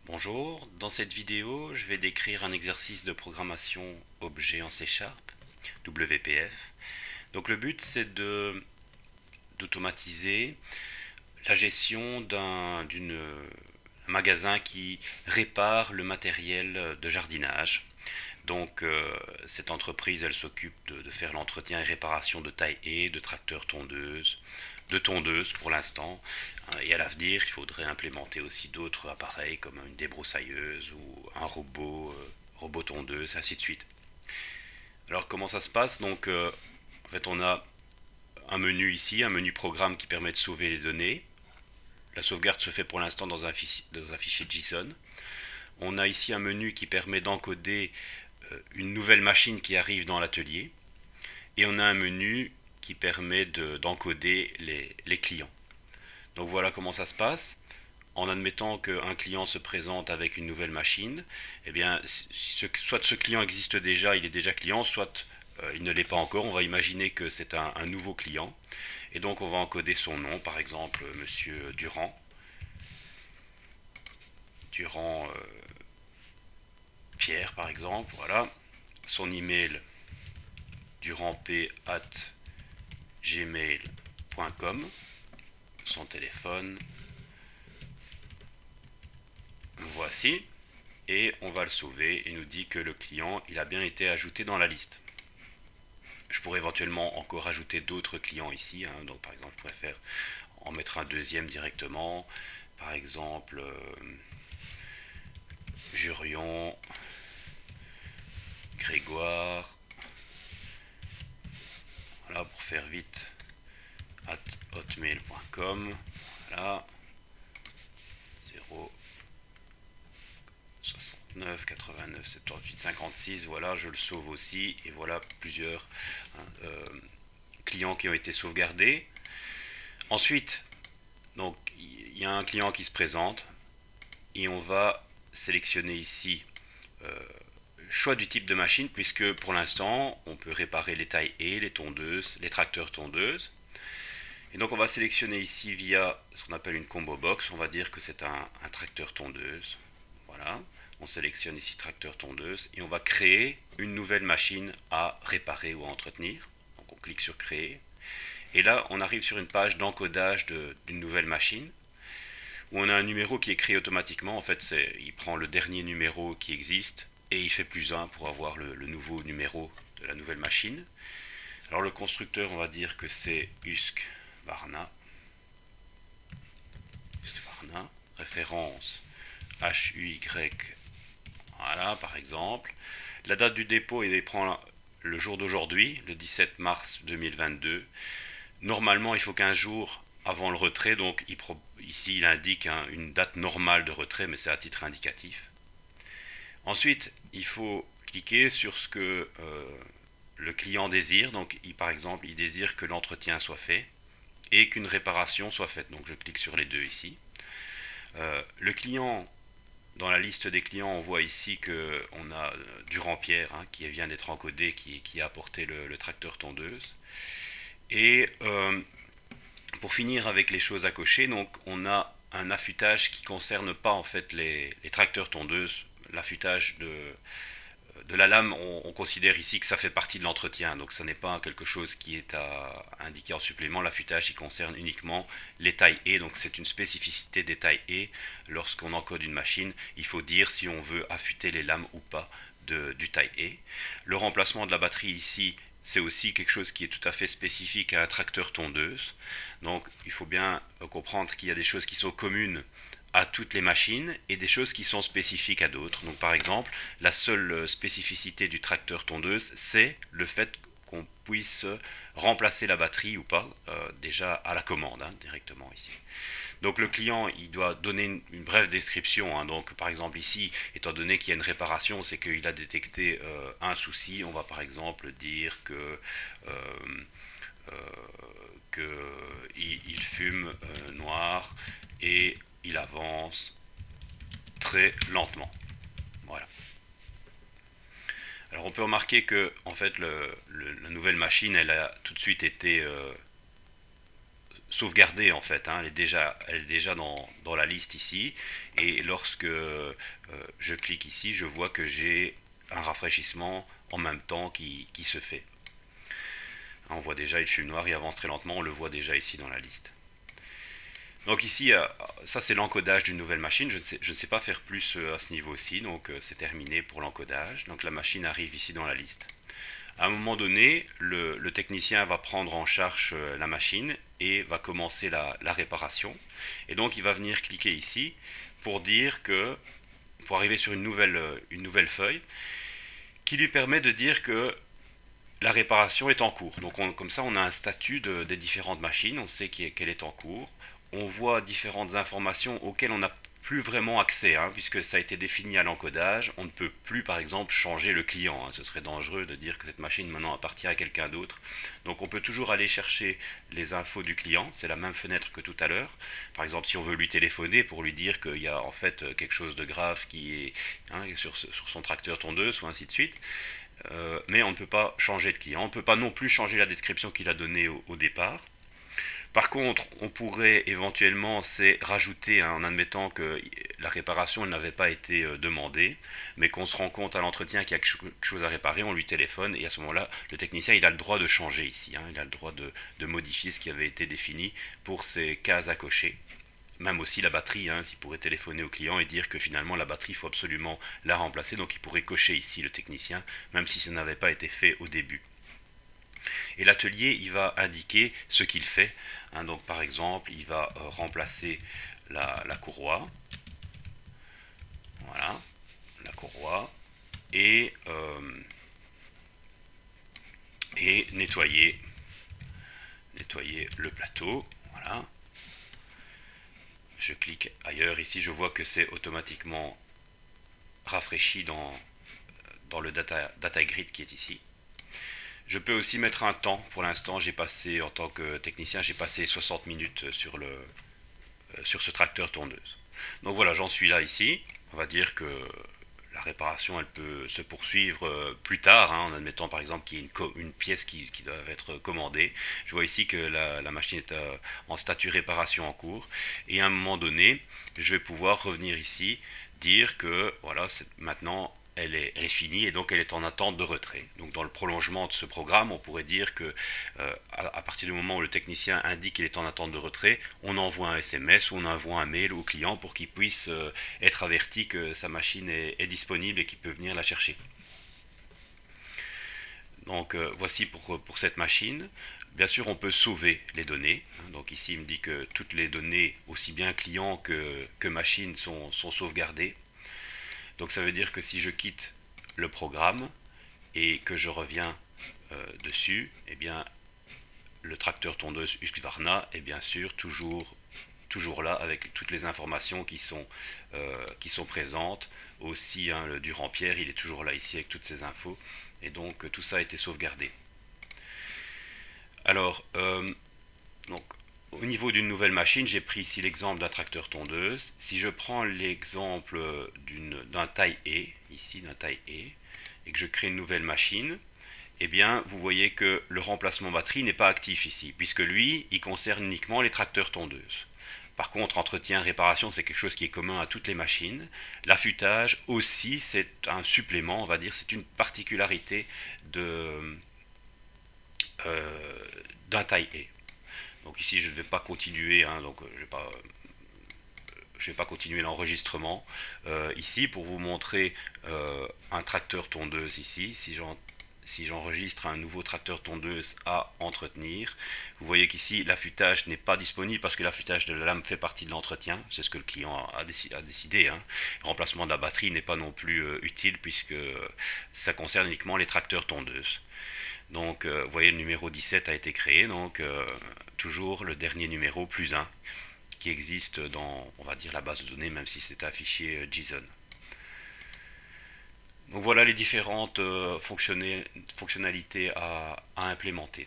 Bonjour, dans cette vidéo, je vais décrire un exercice de programmation objet en C#, WPF. Donc le but c'est d'automatiser la gestion d'un magasin qui répare le matériel de jardinage. Donc cette entreprise elle s'occupe de faire l'entretien et réparation de taille-haie, de tracteurs tondeuses, de tondeuses pour l'instant. Et à l'avenir, il faudrait implémenter aussi d'autres appareils comme une débroussailleuse ou un robot tondeuse, ainsi de suite. Alors comment ça se passe? Donc en fait on a un menu ici, un menu programme qui permet de sauver les données. La sauvegarde se fait pour l'instant dans un fichier JSON. On a ici un menu qui permet d'encoder une nouvelle machine qui arrive dans l'atelier. Et on a un menu qui permet d'encoder les clients. Donc voilà comment ça se passe. En admettant qu'un client se présente avec une nouvelle machine, eh bien, soit ce client existe déjà, il est déjà client, soit il ne l'est pas encore. On va imaginer que c'est un nouveau client. Et donc on va encoder son nom, par exemple Monsieur Durand. Durand Pierre, par exemple. Voilà. Son email durandp@gmail.com. Son téléphone. Voici. Et on va le sauver et nous dit que le client il a bien été ajouté dans la liste. Je pourrais éventuellement encore ajouter d'autres clients ici, hein. Donc par exemple je préfère en mettre un deuxième directement, par exemple Jurion, Grégoire, voilà pour faire vite, at hotmail.com, voilà, 0 69 89 78 56, voilà je le sauve aussi et voilà plusieurs hein, clients qui ont été sauvegardés. Ensuite, donc il y a un client qui se présente et on va sélectionner ici choix du type de machine puisque pour l'instant on peut réparer les taille-haie, les tondeuses, les tracteurs tondeuses. Et donc on va sélectionner ici via ce qu'on appelle une combo box, on va dire que c'est un tracteur tondeuse. Voilà, on sélectionne ici tracteur tondeuse et on va créer une nouvelle machine à réparer ou à entretenir. Donc on clique sur créer. Et là on arrive sur une page d'encodage d'une nouvelle machine où on a un numéro qui est créé automatiquement. En fait, il prend le dernier numéro qui existe et il fait +1 pour avoir le nouveau numéro de la nouvelle machine. Alors le constructeur, on va dire que c'est Husqvarna. Husqvarna. Référence HUY. Voilà, par exemple. La date du dépôt, il prend le jour d'aujourd'hui, le 17 mars 2022. Normalement, il faut 15 jours avant le retrait, donc ici il indique une date normale de retrait, mais c'est à titre indicatif. Ensuite, il faut cliquer sur ce que le client désire. Donc, par exemple, il désire que l'entretien soit fait et qu'une réparation soit faite. Donc, je clique sur les deux ici. Le client, dans la liste des clients, on voit ici qu'on a Durand-Pierre hein, qui vient d'être encodé, qui a apporté le tracteur tondeuse. Et pour finir avec les choses à cocher, donc on a un affûtage qui ne concerne pas en fait les tracteurs tondeuses. L'affûtage de la lame, on considère ici que ça fait partie de l'entretien, donc ce n'est pas quelque chose qui est à indiquer en supplément. L'affûtage il concerne uniquement les tailles haies, donc c'est une spécificité des tailles haies. Lorsqu'on encode une machine, il faut dire si on veut affûter les lames ou pas du taille haies. Le remplacement de la batterie ici, c'est aussi quelque chose qui est tout à fait spécifique à un tracteur tondeuse. Donc il faut bien comprendre qu'il y a des choses qui sont communes à toutes les machines et des choses qui sont spécifiques à d'autres. Donc par exemple, la seule spécificité du tracteur tondeuse, c'est le fait qu'on puisse remplacer la batterie ou pas, déjà à la commande, hein, directement ici. Donc le client, il doit donner une brève description. Hein. Donc par exemple ici, étant donné qu'il y a une réparation, c'est qu'il a détecté un souci. On va par exemple dire qu'il fume noir et il avance très lentement. Voilà. Alors on peut remarquer que en fait la nouvelle machine elle a tout de suite été sauvegardée en fait, hein. Elle est déjà dans la liste ici. Et lorsque je clique ici, je vois que j'ai un rafraîchissement en même temps qui se fait. On voit déjà, il fume noir, il avance très lentement, on le voit déjà ici dans la liste. Donc ici, ça c'est l'encodage d'une nouvelle machine. Je ne sais pas faire plus à ce niveau-ci, donc c'est terminé pour l'encodage. Donc la machine arrive ici dans la liste. À un moment donné, le technicien va prendre en charge la machine et va commencer la réparation. Et donc il va venir cliquer ici pour dire que, pour arriver sur une nouvelle feuille, qui lui permet de dire que la réparation est en cours. Donc comme ça, on a un statut des différentes machines, on sait qu'elle est en cours. On voit différentes informations auxquelles on n'a plus vraiment accès, hein, puisque ça a été défini à l'encodage. On ne peut plus, par exemple, changer le client, hein. Ce serait dangereux de dire que cette machine maintenant appartient à quelqu'un d'autre. Donc on peut toujours aller chercher les infos du client. C'est la même fenêtre que tout à l'heure. Par exemple, si on veut lui téléphoner pour lui dire qu'il y a en fait quelque chose de grave qui est, hein, sur son tracteur tondeuse ou ainsi de suite. Mais on ne peut pas changer de client. On ne peut pas non plus changer la description qu'il a donnée au départ. Par contre, on pourrait éventuellement rajouter, hein, en admettant que la réparation n'avait pas été demandée, mais qu'on se rend compte à l'entretien qu'il y a quelque chose à réparer, on lui téléphone et à ce moment-là, le technicien il a le droit de changer ici, hein, il a le droit de modifier ce qui avait été défini pour ces cases à cocher. Même aussi la batterie, hein, s'il pourrait téléphoner au client et dire que finalement la batterie, il faut absolument la remplacer, donc il pourrait cocher ici le technicien, même si ça n'avait pas été fait au début. Et l'atelier, il va indiquer ce qu'il fait, hein. Donc par exemple, il va remplacer la courroie, voilà, la courroie, et, nettoyer le plateau, voilà. Je clique ailleurs, ici je vois que c'est automatiquement rafraîchi dans le data grid qui est ici. Je peux aussi mettre un temps. Pour l'instant, j'ai passé, en tant que technicien, j'ai passé 60 minutes sur ce tracteur tondeuse. Donc voilà, j'en suis là ici. On va dire que la réparation, elle peut se poursuivre plus tard, hein, en admettant par exemple qu'il y ait une pièce qui doit être commandée. Je vois ici que la machine est en statut réparation en cours. Et à un moment donné, je vais pouvoir revenir ici, dire que voilà, maintenant elle est finie et donc elle est en attente de retrait. Donc dans le prolongement de ce programme, on pourrait dire que à partir du moment où le technicien indique qu'il est en attente de retrait, on envoie un SMS ou on envoie un mail au client pour qu'il puisse être averti que sa machine est disponible et qu'il peut venir la chercher. Donc voici pour cette machine. Bien sûr, on peut sauver les données. Donc ici, il me dit que toutes les données, aussi bien client que machine, sont sauvegardées. Donc ça veut dire que si je quitte le programme et que je reviens dessus, eh bien le tracteur tondeuse Husqvarna est bien sûr toujours là avec toutes les informations qui sont présentes. Aussi, hein, le Durand-Pierre, il est toujours là ici avec toutes ces infos. Et donc tout ça a été sauvegardé. Alors, donc, au niveau d'une nouvelle machine, j'ai pris ici l'exemple d'un tracteur tondeuse. Si je prends l'exemple d'un taille E, ici d'un taille E, et que je crée une nouvelle machine, eh bien, vous voyez que le remplacement batterie n'est pas actif ici, puisque lui, il concerne uniquement les tracteurs tondeuses. Par contre, entretien, réparation, c'est quelque chose qui est commun à toutes les machines. L'affûtage aussi, c'est un supplément, on va dire, c'est une particularité d'un taille E. Donc ici, je ne vais pas continuer, hein, donc je vais pas continuer l'enregistrement. Ici, pour vous montrer un tracteur tondeuse ici, si j'enregistre un nouveau tracteur tondeuse à entretenir, vous voyez qu'ici l'affûtage n'est pas disponible parce que l'affûtage de la lame fait partie de l'entretien, c'est ce que le client a décidé, hein. Le remplacement de la batterie n'est pas non plus utile puisque ça concerne uniquement les tracteurs tondeuses. Donc vous voyez, le numéro 17 a été créé, donc toujours le dernier numéro plus 1 qui existe dans, on va dire, la base de données, même si c'est un fichier JSON. Donc voilà les différentes fonctionnalités à implémenter.